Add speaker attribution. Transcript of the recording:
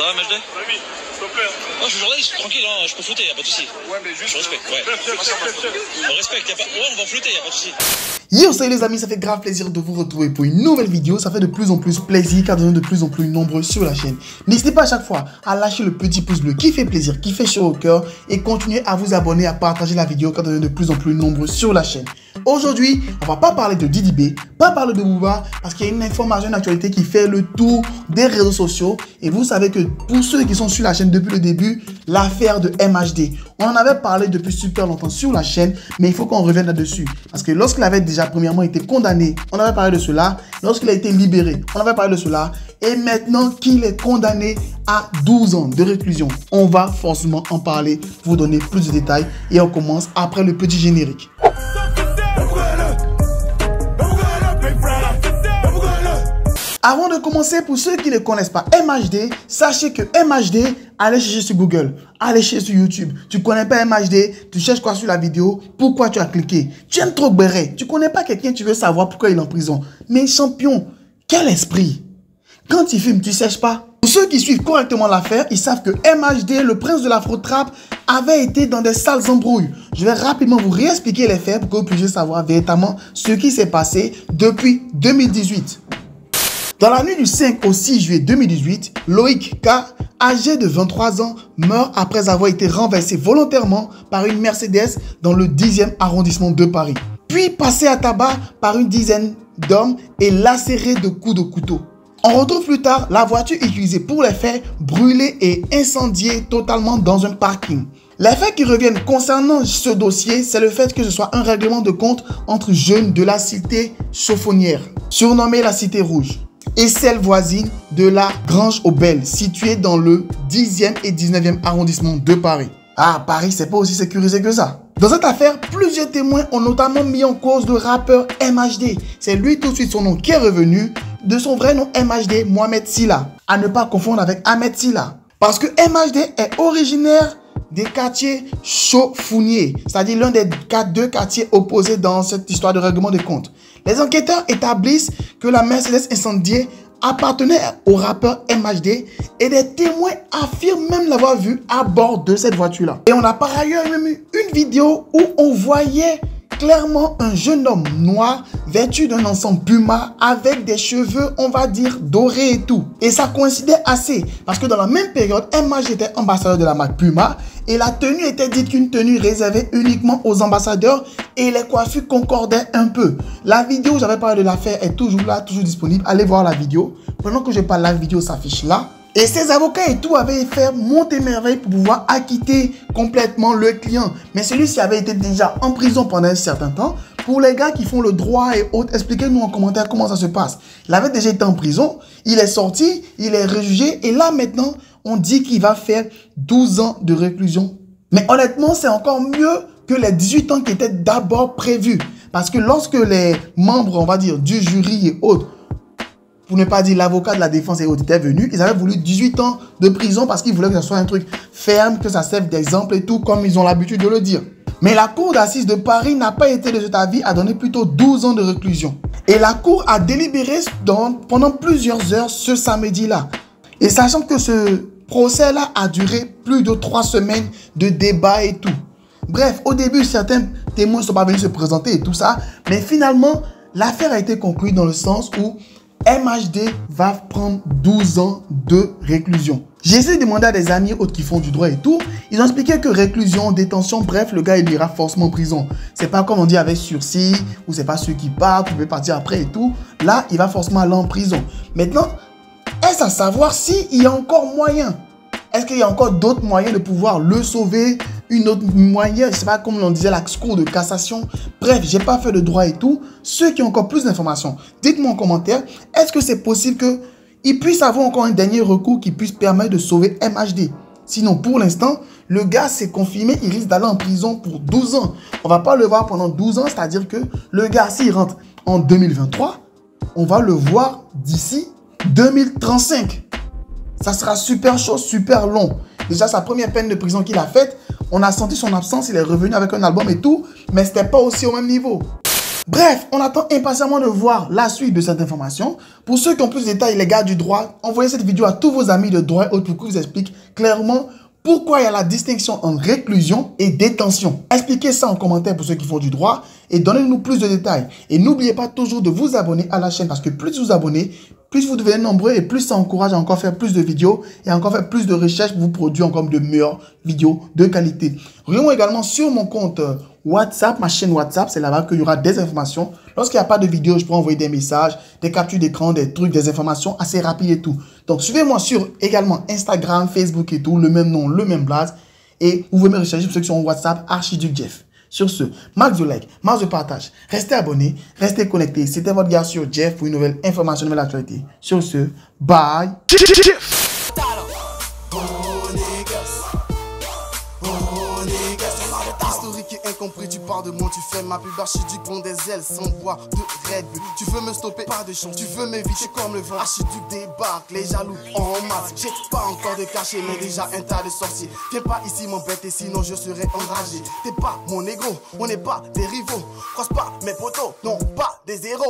Speaker 1: Ça va, MHD?
Speaker 2: Oui, s'il te plaît.
Speaker 1: Non, je suis journaliste, tranquille, hein, je peux flouter, y'a pas de soucis.
Speaker 2: Ouais, mais juste.
Speaker 1: Je respecte, ouais. On respecte, y'a pas. Ouais, on va flouter, y'a pas de soucis.
Speaker 3: Yo, salut les amis, ça fait grave plaisir de vous retrouver pour une nouvelle vidéo. Ça fait de plus en plus plaisir car nous sommes de plus en plus nombreux sur la chaîne. N'hésitez pas à chaque fois à lâcher le petit pouce bleu qui fait plaisir, qui fait chaud au cœur et continuez à vous abonner, à partager la vidéo car nous sommes de plus en plus nombreux sur la chaîne. Aujourd'hui, on va pas parler de Didi B, pas parler de Booba parce qu'il y a une information d'actualité qui fait le tour des réseaux sociaux. Et vous savez que pour ceux qui sont sur la chaîne depuis le début, l'affaire de MHD, on en avait parlé depuis super longtemps sur la chaîne, mais il faut qu'on revienne là-dessus. Parce que lorsqu'il avait déjà premièrement été condamné, on avait parlé de cela. Lorsqu'il a été libéré, on avait parlé de cela. Et maintenant qu'il est condamné à 12 ans de réclusion, on va forcément en parler pour vous donner plus de détails. Et on commence après le petit générique. Avant de commencer, pour ceux qui ne connaissent pas MHD, sachez que MHD, allez chercher sur Google, allez chercher sur YouTube. Tu ne connais pas MHD, tu cherches quoi sur la vidéo, pourquoi tu as cliqué? Tu aimes trop béret, tu ne connais pas quelqu'un, tu veux savoir pourquoi il est en prison. Mais champion, quel esprit! Quand il filme, tu ne cherches pas. Pour ceux qui suivent correctement l'affaire, ils savent que MHD, le prince de l'afro-trap, avait été dans des sales embrouilles. Je vais rapidement vous réexpliquer les faits pour que vous puissiez savoir véritablement ce qui s'est passé depuis 2018. Dans la nuit du 5 au 6 juillet 2018, Loïc K, âgé de 23 ans, meurt après avoir été renversé volontairement par une Mercedes dans le 10e arrondissement de Paris. Puis passé à tabac par une dizaine d'hommes et lacéré de coups de couteau. On retrouve plus tard la voiture utilisée pour les faits brûlée et incendiée totalement dans un parking. Les faits qui reviennent concernant ce dossier, c'est le fait que ce soit un règlement de compte entre jeunes de la cité chaufonnière, surnommée la Cité Rouge, et celle voisine de la Grange aux Belles, située dans le 10e et 19e arrondissement de Paris. Ah, Paris, c'est pas aussi sécurisé que ça. Dans cette affaire, plusieurs témoins ont notamment mis en cause le rappeur MHD. C'est lui tout de suite son nom qui est revenu, de son vrai nom MHD, Mohamed Silla. À ne pas confondre avec Ahmed Silla. Parce que MHD est originaire des quartiers chaufouniers, c'est-à-dire l'un des deux quartiers opposés dans cette histoire de règlement de compte. Les enquêteurs établissent que la Mercedes incendiée appartenait au rappeur MHD et des témoins affirment même l'avoir vu à bord de cette voiture-là. Et on a par ailleurs même eu une vidéo où on voyait clairement un jeune homme noir vêtu d'un ensemble Puma avec des cheveux, on va dire, dorés et tout. Et ça coïncidait assez parce que dans la même période, MHD était ambassadeur de la marque Puma et la tenue était dite qu'une tenue réservée uniquement aux ambassadeurs et les coiffures concordaient un peu. La vidéo où j'avais parlé de l'affaire est toujours là, toujours disponible. Allez voir la vidéo. Pendant que je parle, la vidéo s'affiche là. Et ses avocats et tout avaient fait monter merveille pour pouvoir acquitter complètement le client. Mais celui-ci avait été déjà en prison pendant un certain temps. Pour les gars qui font le droit et autres, expliquez-nous en commentaire comment ça se passe. Il avait déjà été en prison, il est sorti, il est rejugé et là maintenant, on dit qu'il va faire 12 ans de réclusion. Mais honnêtement, c'est encore mieux que les 18 ans qui étaient d'abord prévus. Parce que lorsque les membres, on va dire, du jury et autres, pour ne pas dire l'avocat de la défense et autres étaient venus, ils avaient voulu 18 ans de prison parce qu'ils voulaient que ce soit un truc ferme, que ça serve d'exemple et tout, comme ils ont l'habitude de le dire. Mais la cour d'assises de Paris n'a pas été de cet avis, a donné plutôt 12 ans de réclusion. Et la cour a délibéré pendant plusieurs heures ce samedi-là. Et sachant que ce procès-là a duré plus de 3 semaines de débat et tout. Bref, au début, certains témoins ne sont pas venus se présenter et tout ça. Mais finalement, l'affaire a été conclue dans le sens où MHD va prendre 12 ans de réclusion. J'ai essayé de demander à des amis autres qui font du droit et tout. Ils ont expliqué que réclusion, détention, bref, le gars il ira forcément en prison. C'est pas comme on dit avec sursis, ou c'est pas ceux qui partent, vous pouvez partir après et tout. Là, il va forcément aller en prison. Maintenant, est-ce à savoir s'il y a encore moyen? Est-ce qu'il y a encore d'autres moyens de pouvoir le sauver? Une autre moyen, je sais pas comme on disait, la cour de cassation. Bref, j'ai pas fait de droit et tout. Ceux qui ont encore plus d'informations, dites-moi en commentaire, est-ce que c'est possible qu'il puisse avoir encore un dernier recours qui puisse permettre de sauver MHD? Sinon, pour l'instant, le gars s'est confirmé, il risque d'aller en prison pour 12 ans. On va pas le voir pendant 12 ans, c'est-à-dire que le gars, s'il rentre en 2023, on va le voir d'ici 2035. Ça sera super chaud, super long. Déjà, sa première peine de prison qu'il a faite, on a senti son absence, il est revenu avec un album et tout, mais c'était pas aussi au même niveau. Bref, on attend impatiemment de voir la suite de cette information. Pour ceux qui ont plus de détails, les gars du droit, envoyez cette vidéo à tous vos amis de droit et autres pour qu'ils vous expliquent clairement pourquoi il y a la distinction entre réclusion et détention. Expliquez ça en commentaire pour ceux qui font du droit et donnez-nous plus de détails. Et n'oubliez pas toujours de vous abonner à la chaîne parce que plus vous abonnez, plus vous devenez nombreux et plus ça encourage à encore faire plus de vidéos et à encore faire plus de recherches pour vous produire encore de meilleures vidéos de qualité. Rejoignez-moi également sur mon compte WhatsApp, ma chaîne WhatsApp, c'est là-bas qu'il y aura des informations. Lorsqu'il n'y a pas de vidéo, je peux envoyer des messages, des captures d'écran, des trucs, des informations assez rapides et tout. Donc, suivez-moi sur également Instagram, Facebook et tout, le même nom, le même blaze. Et vous pouvez me rechercher pour ceux qui sont en WhatsApp, Archiduc Jeff. Sur ce, max de like, max de partage. Restez abonnés, restez connectés. C'était votre gars sur Jeff pour une nouvelle information, une nouvelle actualité. Sur ce, bye.
Speaker 2: Historique et incompris, tu pars de moi, tu fais ma pub Archiduc, bon des ailes sans voix de Red Bull. Tu veux me stopper, pas de chance, tu veux m'éviter comme le vent. Archiduc débarque, les jaloux en masse. J'ai pas encore de cachet, mais déjà un tas de sorciers. Viens pas ici m'embêter, sinon je serai enragé. T'es pas mon négro, on n'est pas des rivaux. Croise pas mes potos, non pas des héros.